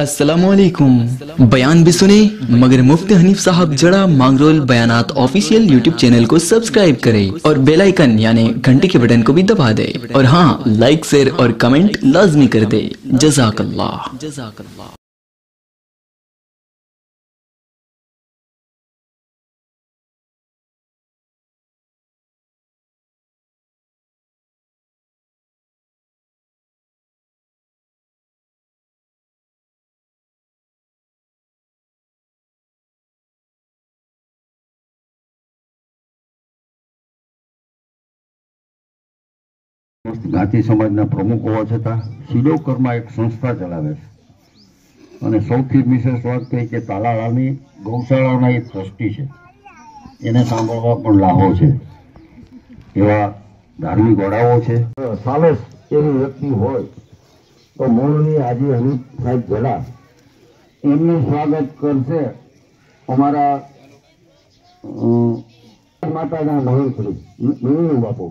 अस्सलामुअलैकुम। बयान भी सुने मगर मुफ्ती हनीफ साहब जड़ा मांगरोल बयानात ऑफिशियल यूट्यूब चैनल को सब्सक्राइब करें और बेल आइकन यानी घंटी के बटन को भी दबा दे और हाँ, लाइक शेयर और कमेंट लाजमी कर दे। जज़ाकल्लाह। ગાંધી સમાજના પ્રમુખ હોવા છતાં શિલોકરમાં એક સંસ્થા ચલાવે છે અને સૌથી વિશેષ વાત કહી કે તાલાળાની ગૌશાળાના એક ટ્રસ્ટી છે, એને સાંભળવા પણ લાહો છે, એવા ધાર્મિક વડાઓ છે। સાલસ એવી વ્યક્તિ હોય તો મૂળની આજે હનીફ સાહેબ જડા એમનું સ્વાગત કરશે અમારા માતાના મહેશ્રી મીણુ બાપુ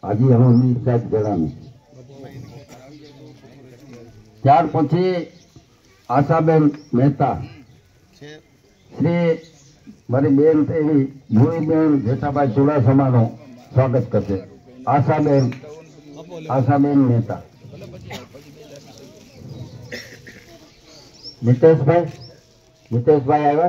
આજે હનીફ સાહેબ જડાને। ત્યાર પછી આશાબેન મહેતા શ્રી મારી બેન એવી ભૂરીબેન જેઠાભાઈ ચુડાસમાનું સ્વાગત કરશે। આશાબેન મહેતા। મિતેશભાઈ આવ્યા।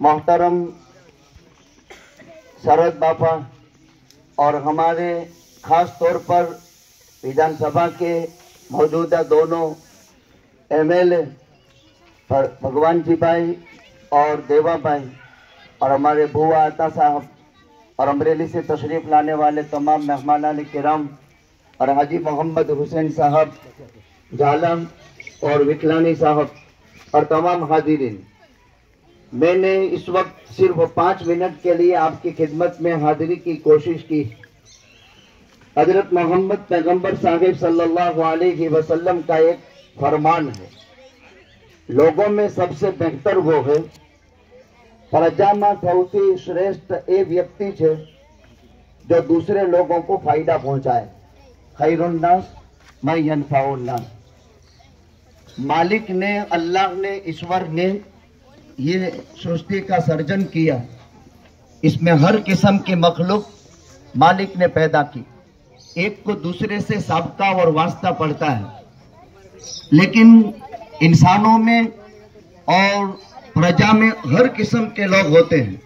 मोहतरम शरद बापा और हमारे खास तौर पर विधानसभा के मौजूदा दोनों एमएलए पर भगवान जी भाई और देवा भाई और हमारे बुआ आता साहब और अमरेली से तशरीफ लाने वाले तमाम मेहमान किराम और हाजी मोहम्मद हुसैन साहब जालम और विकलानी साहब और तमाम हाजिरीन, मैंने इस वक्त सिर्फ 5 मिनट के लिए आपकी खिदमत में हाजिरी की कोशिश की। हजरत मोहम्मद पैगंबर साहिब सल्लल्लाहु अलैहि वसल्लम का एक फरमान है, लोगों में सबसे बेहतर वो है प्रजाમાં સૌથી શ્રેષ્ઠ એ વ્યક્તિ છે जो दूसरे लोगों को फायदा पहुंचाए। खैरुन नास मैं यनफाउन नास। मालिक ने, अल्लाह ने, ईश्वर ने ये सृष्टि का सर्जन किया, इसमें हर किस्म की मखलूक मालिक ने पैदा की। एक को दूसरे से साबका और वास्ता पड़ता है, लेकिन इंसानों में और प्रजा में हर किस्म के लोग होते हैं,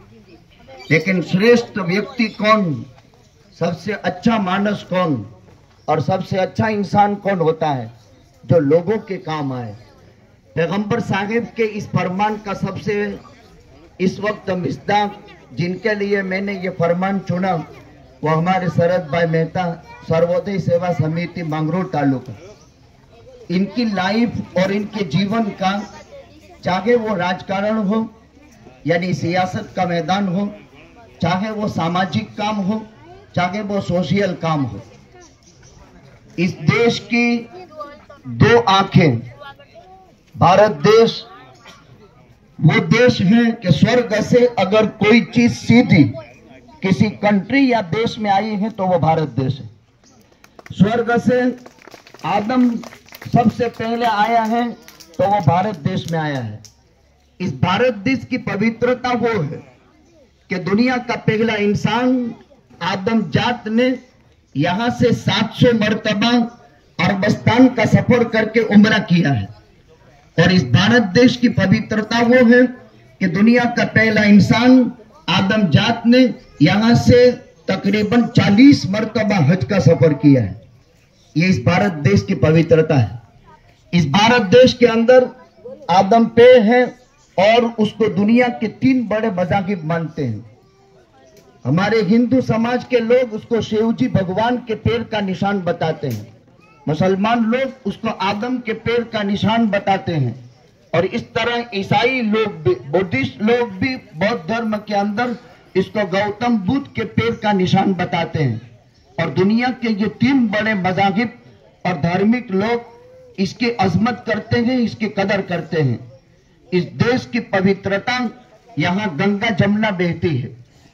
लेकिन श्रेष्ठ व्यक्ति कौन, सबसे अच्छा मानस कौन और सबसे अच्छा इंसान कौन होता है जो लोगों के काम आए। पैगंबर साहिब के इस फरमान का सबसे इस वक्त मिस्दाक जिनके लिए मैंने ये फरमान चुना वो हमारे शरद भाई मेहता, सर्वोदय सेवा समिति मांगरोल तालुका। इनकी लाइफ और इनके जीवन का, चाहे वो राजकारण हो यानी सियासत का मैदान हो, चाहे वो सामाजिक काम हो, चाहे वो सोशल काम हो, इस देश की 2 आंखें, भारत देश वो देश है कि स्वर्ग से अगर कोई चीज सीधी किसी कंट्री या देश में आई है तो वो भारत देश है। स्वर्ग से आदम सबसे पहले आया है तो वो भारत देश में आया है। इस भारत देश की पवित्रता वो है कि दुनिया का पहला इंसान आदम जात ने यहां से 700 मर्तबा अरबस्तान का सफर करके उम्रा किया है। और इस भारत देश की पवित्रता वो है कि दुनिया का पहला इंसान आदम जात ने यहां से तकरीबन 40 मर्तबा हज का सफर किया है। ये इस भारत देश की पवित्रता है। इस भारत देश के अंदर आदम पे है और उसको दुनिया के 3 बड़े मज़ाहिब मानते हैं। हमारे हिंदू समाज के लोग उसको शिव जी भगवान के पैर का निशान बताते हैं। मुसलमान लोग उसको आदम के पैर का निशान बताते हैं, और इस तरह ईसाई लोग भी, बुद्धिस्ट लोग भी बौद्ध धर्म के अंदर इसको गौतम बुद्ध के पैर का निशान बताते हैं। और दुनिया के ये 3 बड़े मज़ाहिब और धार्मिक लोग इसकी अजमत करते हैं, इसकी कदर करते हैं। इस देश की पवित्रता, यहाँ गंगा जमुना बहती है,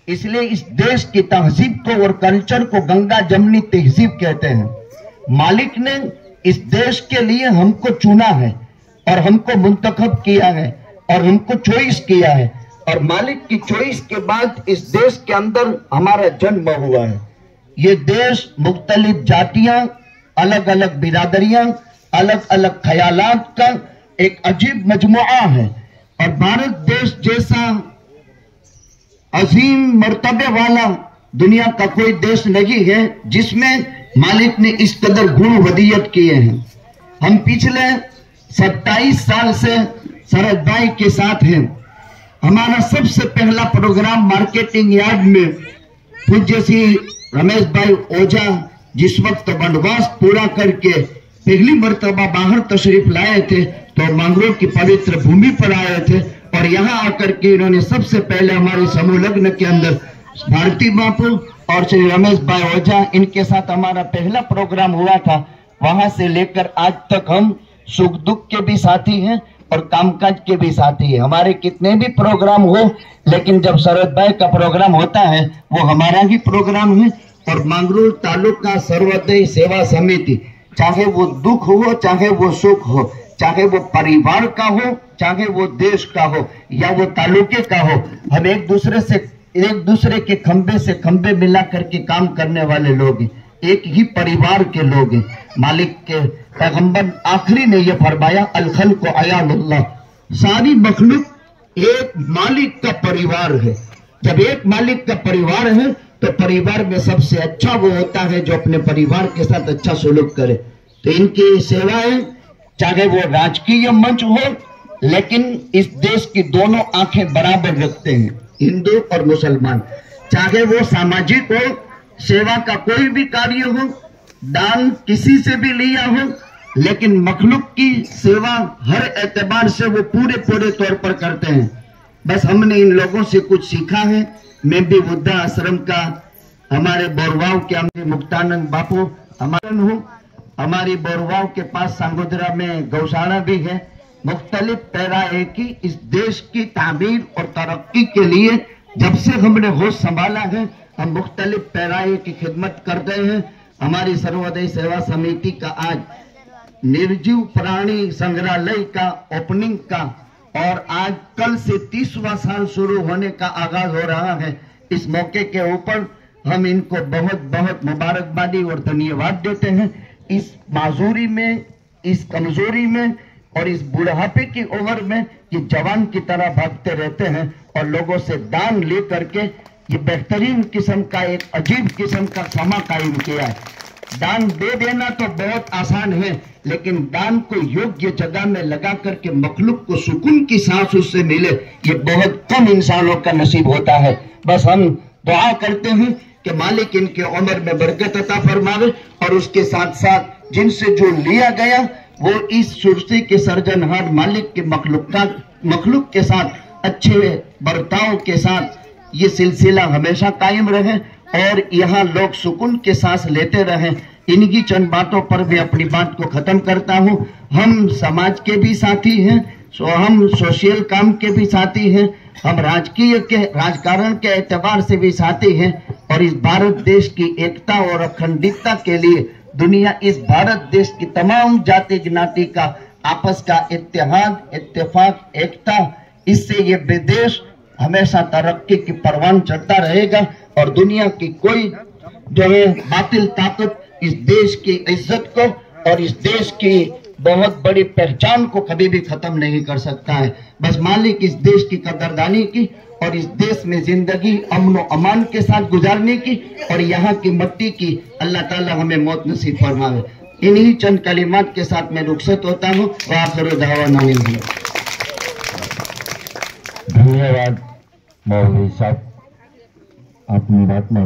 इसलिए इस देश की तहजीब को और कल्चर को गंगा जमनी तहजीब कहते हैं। मालिक ने इस देश के लिए हमको चुना है और हमको मुंतखब किया है और हमको चॉइस किया है, और मालिक की चॉइस के बाद इस देश के अंदर हमारा जन्म हुआ है। ये देश मुख्तलिफ जातियां, अलग अलग बिरादरियां, अलग अलग ख्यालात का एक अजीब मजमुआ है। और भारत देश जैसा अजीम मर्तबे वाला दुनिया का कोई देश नहीं है जिसमें मालिक ने इस कदर गुण वदियत किए हैं। हम पिछले 27 साल से शरद भाई के साथ हैं। हमारा सबसे पहला प्रोग्राम मार्केटिंग यार्ड में पूज्य श्री रमेश भाई ओझा जिस वक्त वनवास पूरा करके पहली मर्तबा बाहर तशरीफ लाए थे, तो मांगरोल की पवित्र भूमि पर आए थे, और यहाँ आकर के इन्होंने सबसे पहले हमारे समूह लग्न के अंदर भारती बापू और श्री रमेश भाई ओझा, इनके साथ हमारा पहला प्रोग्राम हुआ था। वहां से लेकर आज तक हम सुख दुख के भी साथी हैं और कामकाज के भी साथी हैं। हमारे कितने भी प्रोग्राम हो, लेकिन जब शरद भाई का प्रोग्राम होता है वो हमारा ही प्रोग्राम है। और मांगरोल तालुका सर्वोदय सेवा समिति, चाहे वो दुख हो, चाहे वो सुख हो, चाहे वो परिवार का हो, चाहे वो देश का हो या वो तालुके का हो, हम एक दूसरे के खंबे से खंबे मिला करके काम करने वाले लोग हैं, एक ही परिवार के लोग हैं। मालिक के पैगंबर आखिरी ने यह फरमाया, अल खल्क़ु अयालुल्लाह, सारी मखलूक एक मालिक का परिवार है। जब एक मालिक का परिवार है तो परिवार में सबसे अच्छा वो होता है जो अपने परिवार के साथ अच्छा सुलूक करे। तो इनकी सेवाएं, चाहे वो राजकीय मंच हो, लेकिन इस देश की दोनों आंखें बराबर रखते हैं, हिंदू और मुसलमान। चाहे वो सामाजिक हो, सेवा का कोई भी कार्य हो, दान किसी से भी लिया हो, लेकिन मखलूक की सेवा हर एतबार से वो पूरे तौर पर करते हैं। बस हमने इन लोगों से कुछ सीखा है। मैं भी बुद्धा आश्रम का, हमारे बोरवाव के हमने मुक्तानंद बापू हमारा हूँ। हमारी बोरवाव के पास सांगोदरा में गौशाला भी है। मुख्तलिफ पैरा एक ही इस देश की तामीर और तरक्की के लिए जब से हमने होश संभाला है, हम मुख्तलिफ पैराए की खिदमत कर रहे हैं। हमारी सर्वोदय सेवा समिति का आज निर्जीव प्राणी संग्रहालय का ओपनिंग का और आज कल से 30वां साल शुरू होने का आगाज हो रहा है। इस मौके के ऊपर हम इनको बहुत बहुत मुबारकबादी और धन्यवाद देते हैं। इस माजूरी में, इस कमजोरी में और इस बुढ़ापे की उम्र में ये जवान की तरह भागते रहते हैं और लोगों से दान ले करके ये बेहतरीन किस्म का एक अजीब किस्म का समा कायम किया है। दान दे देना तो बहुत आसान है, लेकिन दान को योग्य जगह में लगा करके मखलूक को सुकून की सांस उससे मिले, ये बहुत कम इंसानों का नसीब होता है। बस हम दुआ करते हैं कि मालिक इनके उम्र में बरकत अता फरमावे और उसके साथ साथ जिनसे जो लिया गया वो इस सृष्टि के सर्जनहार मालिक के मखलूक के साथ अच्छे बर्ताव के साथ ये सिलसिला हमेशा कायम रहे और यहाँ लोग सुकून के सांस लेते रहें। इन्हीं चंद बातों पर मैं अपनी बात को खत्म करता हूँ। हम समाज के भी साथी हैं, हम सोशल काम के भी साथी हैं, हम राजकारण के एतबार से भी साथी हैं और इस भारत देश की एकता और अखंडितता के लिए दुनिया इस भारत देश की तमाम जाति ज्ञाति का आपस का इत्तेहाद, इत्तेफाक, एकता, इससे ये विदेश हमेशा तरक्की की परवान चढ़ता रहेगा और दुनिया की कोई जो है बातिल ताकत इस देश की इज्जत को और इस देश की बहुत बड़ी पहचान को कभी भी खत्म नहीं कर सकता है। बस मालिक इस देश की कदरदानी की और इस देश में जिंदगी अमन व अमान के साथ गुजारने की और यहाँ की मिट्टी की अल्लाह ताला हमें मौत नसीब फरमावे। इन्हीं चंद कलिमात के साथ मैं रुखसत होता हूँ। आखिर दावाना धन्यवाद मौलवी साहब, આપની વાતમાં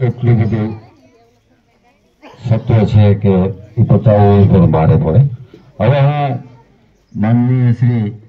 એટલી બધી સત્વ છે કે એ પચાવવું પણ ભારે પડે. હવે હું માનનીય શ્રી